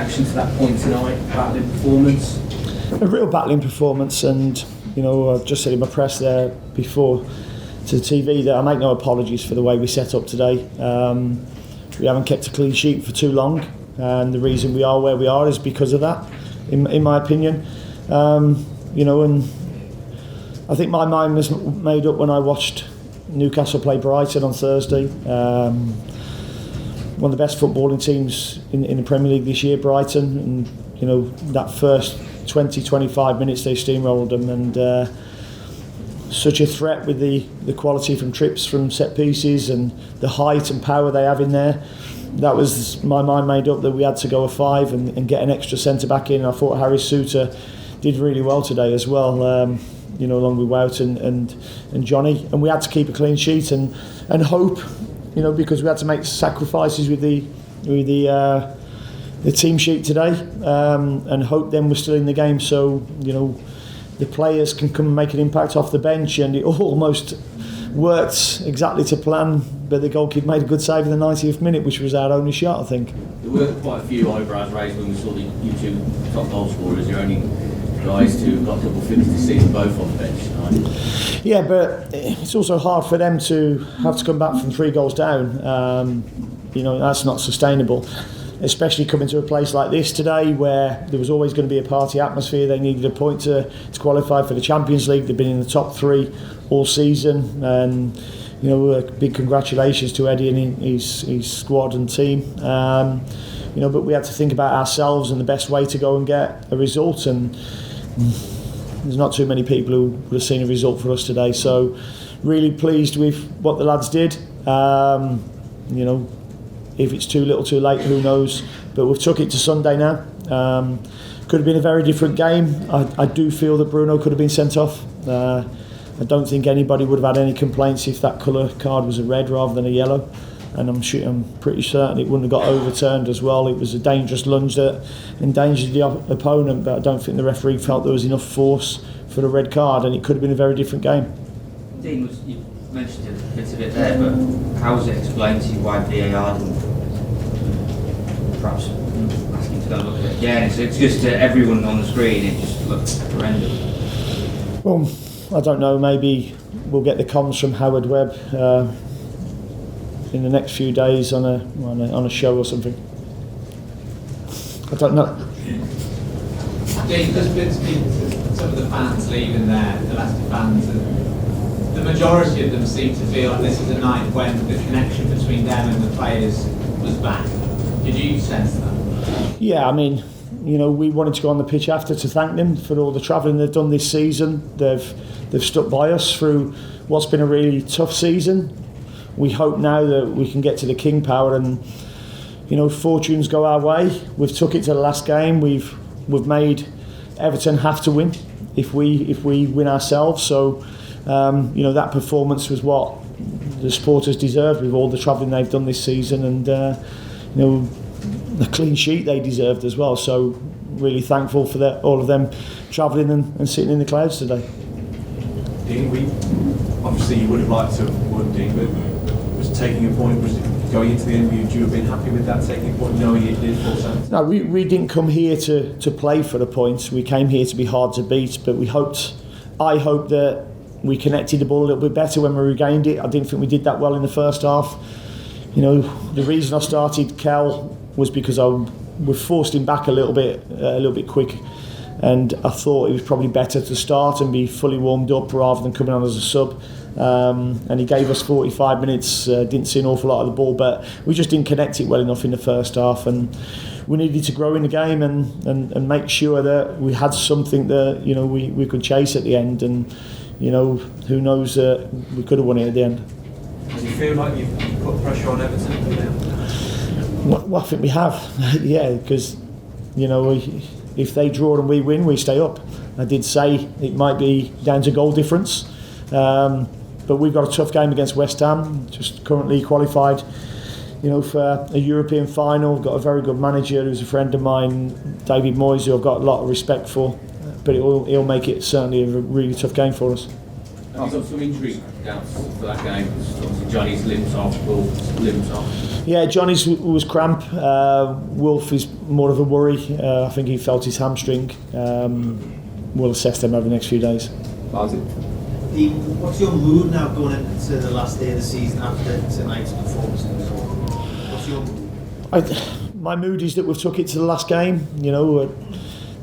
reaction to that point tonight, battling performance? A real battling performance, and I've just said in my press there before to the TV that I make no apologies for the way we set up today. We haven't kept a clean sheet for too long, and the reason we are where we are is because of that, in my opinion. And I think my mind was made up when I watched Newcastle play Brighton on Thursday. One of the best footballing teams in the Premier League this year, Brighton, and that first 20-25 minutes they steamrolled them, and such a threat with the quality from trips, from set pieces, and the height and power they have in there. That was my mind made up that we had to go a 5 and get an extra centre back in. I thought Harvey did really well today as well, along with Wout and Jonny, and we had to keep a clean sheet and hope, because we had to make sacrifices with the team sheet today, and hope then we're still in the game, so the players can come and make an impact off the bench. And it almost worked exactly to plan, but the goalkeeper made a good save in the 90th minute, which was our only shot, I think. There were quite a few eyebrows raised when we saw you two top goal scorers. You're only guys who got double figures this season, both on the bench tonight. Yeah, but it's also hard for them to have to come back from 3 goals down. That's not sustainable, especially coming to a place like this today where there was always going to be a party atmosphere. They needed a point to qualify for the Champions League. They've been in the top 3 all season, and big congratulations to Eddie and his squad and team. But we had to think about ourselves and the best way to go and get a result, and there's not too many people who would have seen a result for us today. So really pleased with what the lads did. If it's too little too late, who knows, but we've took it to Sunday now. Could have been a very different game. I do feel that Bruno could have been sent off. I don't think anybody would have had any complaints if that colour card was a red rather than a yellow, and I'm pretty certain it wouldn't have got overturned as well. It was a dangerous lunge that endangered the opponent, but I don't think the referee felt there was enough force for the red card, and it could have been a very different game. Dean, you mentioned it a bit of it there, but how was it explained to you why VAR didn't perhaps ask you to go look at it again? It's just everyone on the screen, it just looked horrendous. Well, I don't know, maybe we'll get the comms from Howard Webb in the next few days on a show or something. I don't know. Dean, there's been some of the fans leaving there, the Leicester fans, and the majority of them seem to feel like this is a night when the connection between them and the players was back. Did you sense that? Yeah, I mean, we wanted to go on the pitch after to thank them for all the travelling they've done this season. They've stuck by us through what's been a really tough season. We hope now that we can get to the King Power and fortunes go our way. We've took it to the last game. We've made Everton have to win if we win ourselves. So that performance was what the supporters deserved with all the travelling they've done this season, and the clean sheet they deserved as well. So really thankful for all of them travelling and sitting in the clouds today. Dean, obviously you would have liked to have won, Dean, but was taking a point, was going into the end, would you have been happy with that, taking a point, knowing it did fall down? No, we didn't come here to play for the points. We came here to be hard to beat, but I hoped that we connected the ball a little bit better when we regained it. I didn't think we did that well in the first half. The reason I started Kel was because we forced him back a little bit quick, and I thought it was probably better to start and be fully warmed up rather than coming on as a sub. And he gave us 45 minutes, didn't see an awful lot of the ball, but we just didn't connect it well enough in the first half, and we needed to grow in the game and make sure that we had something that we could chase at the end, and who knows, we could have won it at the end. Do you feel like you've put pressure on Everton now? Well, I think we have, yeah, because if they draw and we win, we stay up. I did say it might be down to goal difference, but we've got a tough game against West Ham, just currently qualified for a European final. Got a very good manager who's a friend of mine, David Moyes, who I've got a lot of respect for, but he'll make it certainly a really tough game for us. Have you got some injury doubts for that game? Obviously Jonny's limbs off, Wolf's limbs off. Yeah, Johnny's was cramp. Wolf is more of a worry. I think he felt his hamstring. We'll assess them over the next few days. What's your mood now going into the last day of the season after tonight's performance? What's your mood? My mood is that we've took it to the last game. You know, there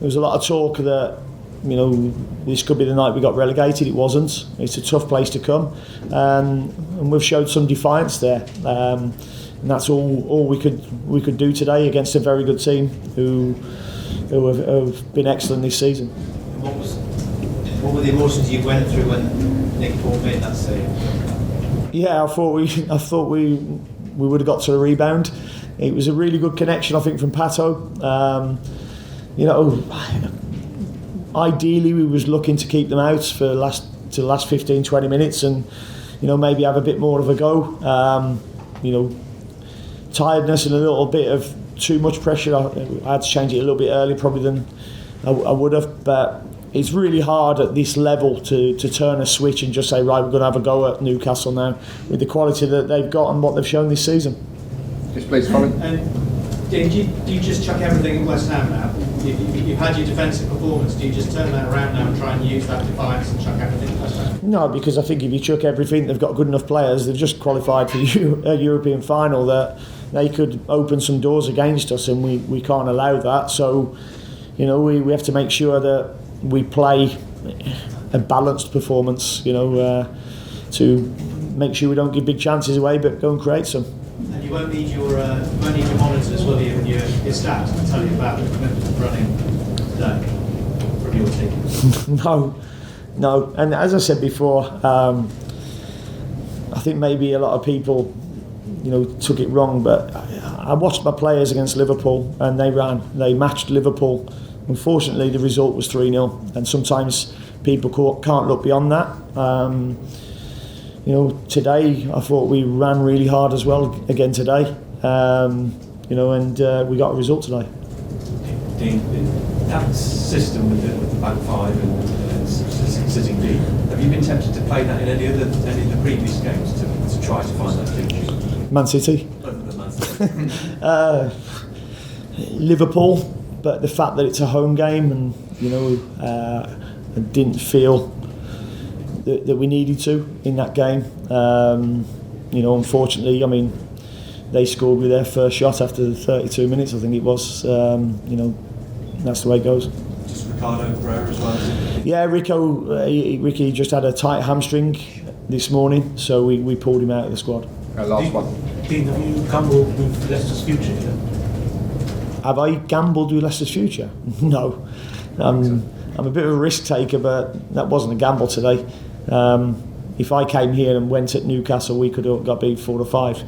was a lot of talk that, you know, this could be the night we got relegated. It wasn't. It's a tough place to come, and we've showed some defiance there. And that's all we could do today against a very good team who have been excellent this season. What were the emotions you went through when Nick Paul made that save? Yeah, I thought we would have got to a rebound. It was a really good connection, I think, from Pato. You know, ideally we was looking to keep them out for the last 15-20 minutes, and you know, maybe have a bit more of a go. You know, tiredness and a little bit of too much pressure. I had to change it a little bit earlier probably than I would have, but it's really hard at this level to turn a switch and just say, right, we're going to have a go at Newcastle now with the quality that they've got and what they've shown this season. Yes, please, Colin. Do you just chuck everything at West Ham now? You've had your defensive performance. Do you just turn that around now and try and use that defiance and chuck everything at West Ham? No, because I think if you chuck everything, they've got good enough players. They've just qualified for a European final that they could open some doors against us, and we can't allow that. So, you know, we have to make sure that we play a balanced performance, you know, to make sure we don't give big chances away, but go and create some. And you won't need your monitors, will you, and your stats to tell you about the commitment running today from your team? No. And as I said before, I think maybe a lot of people, you know, took it wrong, but I watched my players against Liverpool, and they matched Liverpool. Unfortunately, the result was 3-0, and sometimes people can't look beyond that. You know, today I thought we ran really hard as well again today. You know, and we got a result today. Dean, that system with the back five and sitting deep, have you been tempted to play that in any of the previous games to try to find that feature? Man City. Other than Man City. Liverpool. But the fact that it's a home game, and you know, I didn't feel that we needed to in that game. You know, unfortunately, I mean, they scored with their first shot after the 32 minutes, I think it was. You know, that's the way it goes. Just Ricardo Pereira as well, is it? Yeah, Ricky just had a tight hamstring this morning, so we pulled him out of the squad. Last one. Dean, have you gambled with Leicester's future here? Have I gambled with Leicester's future? No. I'm a bit of a risk taker, but that wasn't a gamble today. If I came here and went at Newcastle, we could have got beat 4-5.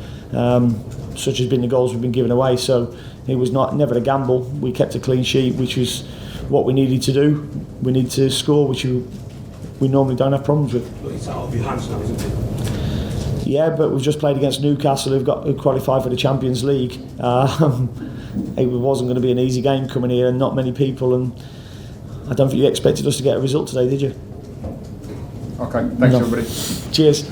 Such has been the goals we've been giving away. So it was never a gamble. We kept a clean sheet, which was what we needed to do. We need to score, which we normally don't have problems with. But it's out of your hands now, isn't it? Yeah, but we've just played against Newcastle, who qualified for the Champions League. It wasn't going to be an easy game coming here, and not many people, and I don't think you expected us to get a result today, did you? Okay, thanks everybody. Cheers.